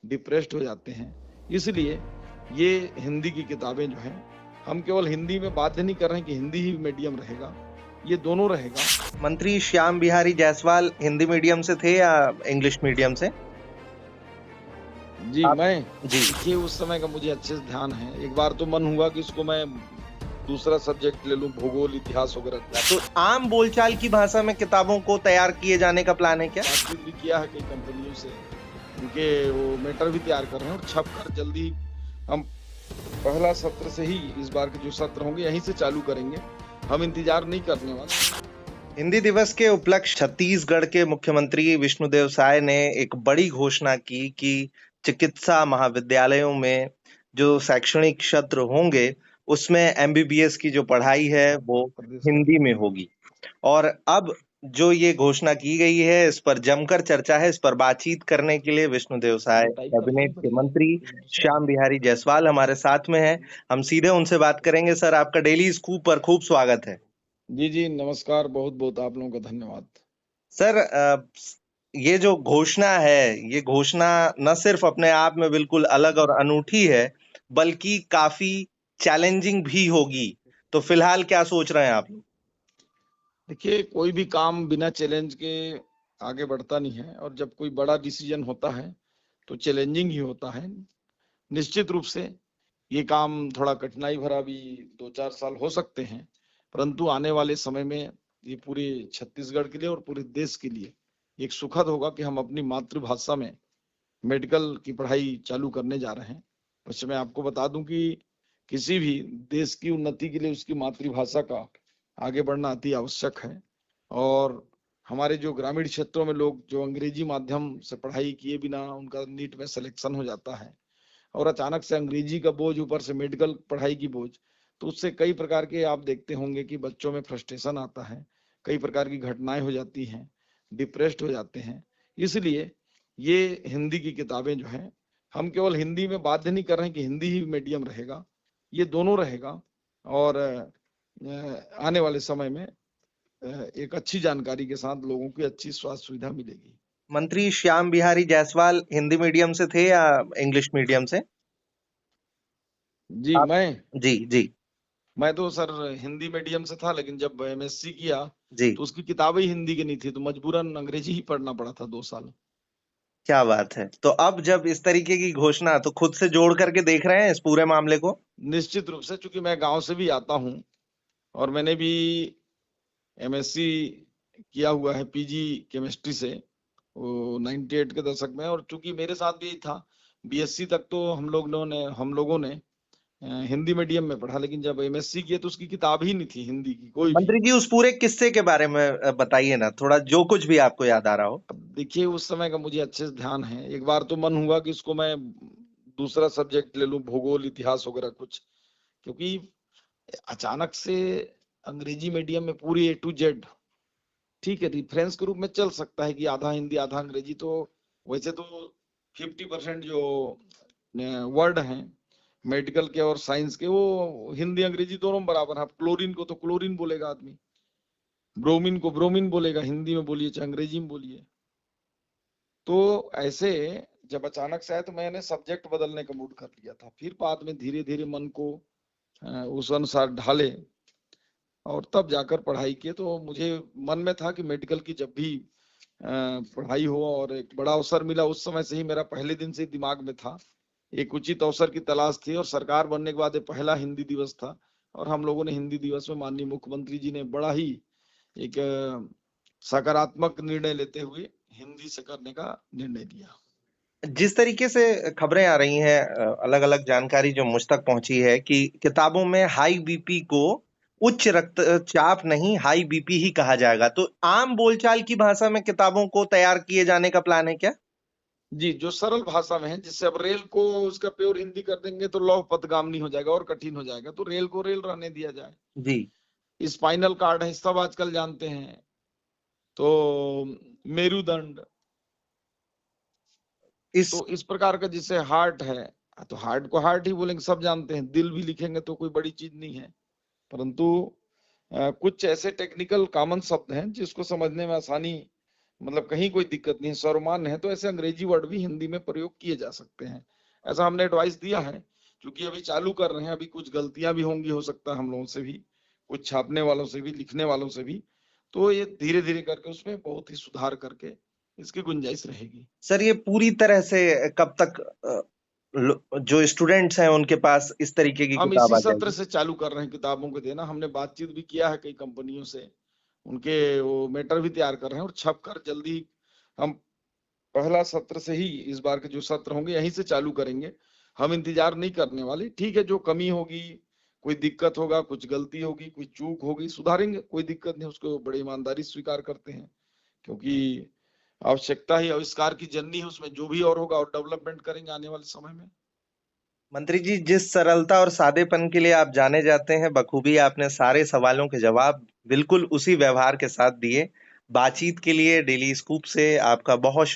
Depressed हो जाते हैं। इसलिए ये हिंदी की किताबें जो हैं, हम केवल हिंदी में बाध्य नहीं कर रहे हैं कि हिंदी ही मीडियम रहेगा, ये दोनों रहेगा। मंत्री श्याम बिहारी जायसवाल हिंदी मीडियम से थे या इंग्लिश मीडियम से? जी, आप मैं जी देखिए उस समय का मुझे अच्छे से ध्यान है। एक बार तो मन हुआ कि इसको मैं दूसरा सब्जेक्ट ले लूं, भूगोल, इतिहास वगैरह। तो आम बोलचाल की भाषा में किताबों को तैयार किए जाने का प्लान है क्या? बातचीत भी किया है कई कंपनियों से, उनके वो मैटर भी तैयार कर रहे हैं और छप कर जल्दी हम पहला सत्र से ही इस बार के जो सत्र होंगे यहीं से चालू करेंगे। हम इंतजार नहीं करने वाले। हिंदी दिवस के उपलक्ष्य छत्तीसगढ़ के मुख्यमंत्री विष्णुदेव साय ने एक बड़ी घोषणा की कि चिकित्सा महाविद्यालयों में जो शैक्षणिक सत्र होंगे उसमें एमबीबीएस की जो पढ़ाई है वो प्रदेश हिंदी में होगी। और अब जो ये घोषणा की गई है इस पर जमकर चर्चा है। इस पर बातचीत करने के लिए विष्णुदेव साय कैबिनेट के मंत्री श्याम बिहारी जायसवाल हमारे साथ में है। हम सीधे उनसे बात करेंगे। सर, आपका डेली स्कूप पर खूब स्वागत है। जी, नमस्कार, बहुत बहुत आप लोगों का धन्यवाद। सर, ये जो घोषणा है, ये घोषणा न सिर्फ अपने आप में बिल्कुल अलग और अनूठी है, बल्कि काफी चैलेंजिंग भी होगी। तो फिलहाल क्या सोच रहे हैं आप? देखिए, कोई भी काम बिना चैलेंज के आगे बढ़ता नहीं है और जब कोई बड़ा डिसीजन होता है तो चैलेंजिंग ही होता है। निश्चित रूप से ये काम थोड़ा कठिनाई भरा भी 2-4 साल हो सकते हैं, परंतु आने वाले समय में ये पूरे छत्तीसगढ़ के लिए और पूरे देश के लिए एक सुखद होगा कि हम अपनी मातृभाषा में मेडिकल की पढ़ाई चालू करने जा रहे हैं। वैसे मैं आपको बता दूं कि किसी भी देश की उन्नति के लिए उसकी मातृभाषा का आगे बढ़ना अति आवश्यक है। और हमारे जो ग्रामीण क्षेत्रों में लोग जो अंग्रेजी माध्यम से पढ़ाई किए बिना उनका नीट में सिलेक्शन हो जाता है और अचानक से अंग्रेजी का बोझ, ऊपर से मेडिकल पढ़ाई की बोझ, तो उससे कई प्रकार के आप देखते होंगे कि बच्चों में फ्रस्ट्रेशन आता है, कई प्रकार की घटनाएं हो जाती हैं, डिप्रेस्ड हो जाते हैं। इसलिए ये हिंदी की किताबें जो हैं, हम केवल हिंदी में बाध्य नहीं कर रहे हैं कि हिंदी ही मीडियम रहेगा, ये दोनों रहेगा। और आने वाले समय में एक अच्छी जानकारी के साथ लोगों की अच्छी स्वास्थ्य सुविधा मिलेगी। मंत्री श्याम बिहारी जायसवाल हिंदी मीडियम से थे या इंग्लिश मीडियम से? जी, आप जी मैं तो सर हिंदी मीडियम से था, लेकिन जब एमएससी किया जी, तो उसकी किताबें ही हिंदी की नहीं थी, तो मजबूरन अंग्रेजी ही पढ़ना पड़ा था 2 साल। क्या बात है। तो अब जब इस तरीके की घोषणा, तो खुद से जोड़ करके देख रहे हैं इस पूरे मामले को? निश्चित रूप से, चूंकि मैं गांव से भी आता हूं और मैंने भी एमएससी किया हुआ है पीजी केमिस्ट्री से, वो 98 के दशक में। और चूंकि मेरे साथ भी था, बीएससी तक तो हम लोगों ने हिंदी मीडियम में पढ़ा, लेकिन जब एमएससी किया तो उसकी किताब ही नहीं थी हिंदी की कोई भी। मंत्री जी, उस पूरे किस्से के बारे में बताइए ना, थोड़ा जो कुछ भी आपको याद आ रहा हो। अब देखिए उस समय का मुझे अच्छे से ध्यान है। एक बार तो मन हुआ कि इसको मैं दूसरा सब्जेक्ट ले लूं, भूगोल, इतिहास वगैरह कुछ, क्योंकि अचानक से अंग्रेजी मीडियम में पूरी ए टू जेड, ठीक है, रिफरेंस के रूप में चल सकता है कि आधा हिंदी आधा अंग्रेजी, तो वैसे तो 50% जो वर्ड हैं मेडिकल के और साइंस के, वो हिंदी अंग्रेजी दोनों बराबर है। क्लोरीन को तो क्लोरीन बोलेगा आदमी, ब्रोमीन को ब्रोमीन बोलेगा, हिंदी में बोलिए चाहे अंग्रेजी में बोलिए। तो ऐसे जब अचानक से आया तो मैंने सब्जेक्ट बदलने का मूड कर लिया था। फिर बाद में धीरे धीरे मन को उस अनुसार ढाले और तब जाकर पढ़ाई किए। तो मुझे मन में था कि मेडिकल की जब भी पढ़ाई हो और एक बड़ा अवसर मिला, उस समय से ही मेरा पहले दिन से ही दिमाग में था, एक उचित अवसर की तलाश थी। और सरकार बनने के बाद ये पहला हिंदी दिवस था और हम लोगों ने हिंदी दिवस में माननीय मुख्यमंत्री जी ने बड़ा ही एक सकारात्मक निर्णय लेते हुए हिंदी से करने का निर्णय लिया। जिस तरीके से खबरें आ रही हैं, अलग-अलग जानकारी जो मुझ तक पहुंची है कि किताबों में हाई बीपी को उच्च रक्तचाप नहीं, हाई बीपी ही कहा जाएगा। तो आम बोलचाल की भाषा में किताबों को तैयार किए जाने का प्लान है क्या? जी, जो सरल भाषा में है, जिससे अब रेल को उसका प्योर हिंदी कर देंगे तो लौह पथगामिनी हो जाएगा और कठिन हो जाएगा, तो रेल को रेल रहने दिया जाए। जी। स्पाइनल कार्ड है, सब आजकल जानते हैं। तो मेरुदंड, इस तो इस प्रकार का, जिससे हार्ट है तो हार्ट को हार्ट ही बोलेंगे, सब जानते हैं। दिल भी लिखेंगे तो कोई बड़ी चीज नहीं है, परंतु कुछ ऐसे टेक्निकल कॉमन शब्द हैं जिसको समझने में आसानी मतलब कहीं कोई दिक्कत नहीं, सर्वमान्य है, तो ऐसे अंग्रेजी वर्ड भी हिंदी में प्रयोग किए जा सकते हैं, ऐसा हमने एडवाइस दिया है। क्योंकि अभी चालू कर रहे हैं, अभी कुछ गलतियां भी होंगी, हो सकता है हम लोगों से भी, कुछ छापने वालों से भी, लिखने वालों से भी, तो ये धीरे धीरे करके उसमें बहुत ही सुधार करके इसकी गुंजाइश रहेगी। सर ये पूरी तरह से कब तक जो स्टूडेंट्स हैं उनके पास इस तरीके की हम किताब इसी आ सत्र जाएगी? से चालू कर रहे हैं किताबों को देना, हमने बातचीत भी किया है कई कंपनियों से, उनके वो मैटर भी तैयार कर रहे हैं, और छप कर जल्दी हम पहला सत्र से ही, इस बार के जो सत्र होंगे यहीं से चालू करेंगे। हम इंतजार नहीं करने वाले, ठीक है, जो कमी होगी, कोई दिक्कत होगा, कुछ गलती होगी, कोई चूक होगी, सुधारेंगे, कोई दिक्कत नहीं, उसको बड़ी ईमानदारी स्वीकार करते हैं, क्योंकि आवश्यकता ही आविष्कार की जननी है, उसमें जो भी और होगा और डेवलपमेंट करेंगे आने वाले समय में। मंत्री जी, जिस सरलता और सादेपन के लिए आप जाने जाते हैं, बखूबी आपने सारे सवालों के जवाब बिल्कुल उसी व्यवहार के साथ दिए। बातचीत के लिए डेली स्कूप से आपका बहुत